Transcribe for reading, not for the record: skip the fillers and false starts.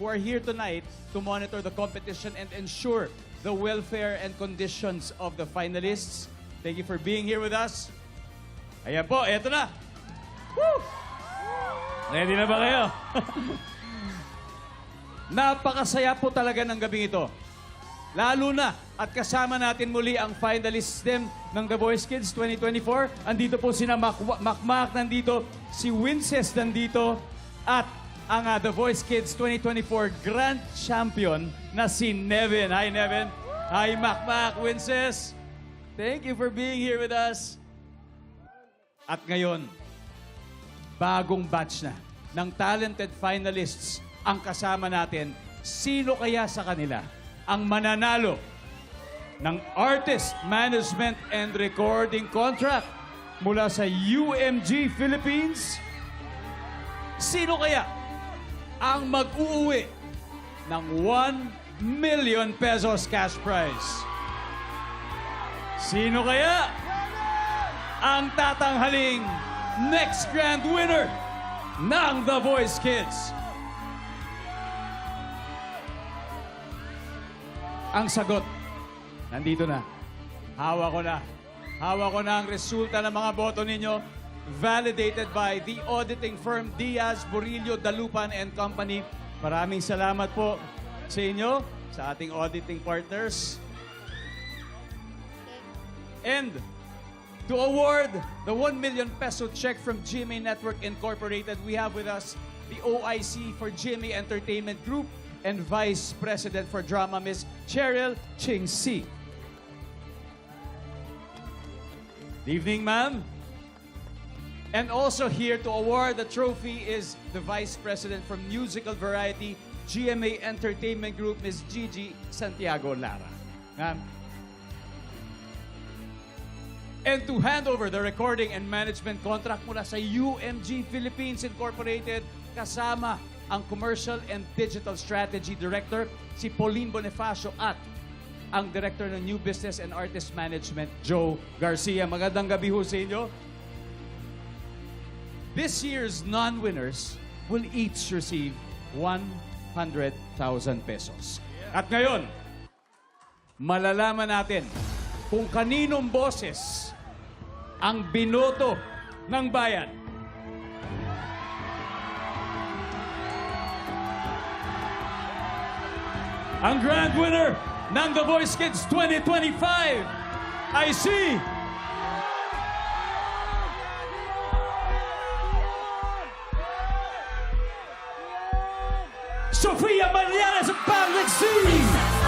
who are here tonight to monitor the competition and ensure the welfare and conditions of the finalists. Thank you for being here with us. Ayan po, eto na. Woo! Ready na ba kayo? Napakasaya po talaga ng gabing ito. Lalo na at kasama natin muli ang finalists din ng The Voice Kids 2024. Andito po sina Makmak, nandito, si Winces nandito, at ang The Voice Kids 2024 Grand Champion na si Nevin. Hi, Nevin. Hi, Makmak, Winces. Thank you for being here with us. At ngayon, bagong batch na ng talented finalists ang kasama natin. Sino kaya sa kanila ang mananalo ng Artist Management and Recording Contract mula sa UMG Philippines? Sino kaya ang mag-uuwi ng 1 million pesos cash prize? Sino kaya ang tatanghaling next grand winner ng The Voice Kids? Ang sagot, nandito na. Hawak ko na. Hawak ko na ang resulta ng mga boto ninyo, validated by the auditing firm Diaz, Borillo, Dalupan and Company. Maraming salamat po sa inyo, sa ating auditing partners. And to award the 1 million peso check from GMA Network Incorporated, we have with us the OIC for GMA Entertainment Group and Vice President for Drama, Ms. Cheryl Ching Si. Good evening, ma'am. And also here to award the trophy is the Vice President from Musical Variety, GMA Entertainment Group, Ms. Gigi Santiago Lara. Ma'am. And to hand over the recording and management contract mula sa UMG Philippines Incorporated, kasama ang Commercial and Digital Strategy Director, si Pauline Bonifacio, at ang Director ng New Business and Artist Management, Joe Garcia. Magandang gabi ho sa inyo. This year's non-winners will each receive 100,000 pesos. At ngayon, malalaman natin kung kaninong boses ang binoto ng bayan. Ang grand winner ng The Voice Kids 2025 ay si Sofia Marianes Pangilinan.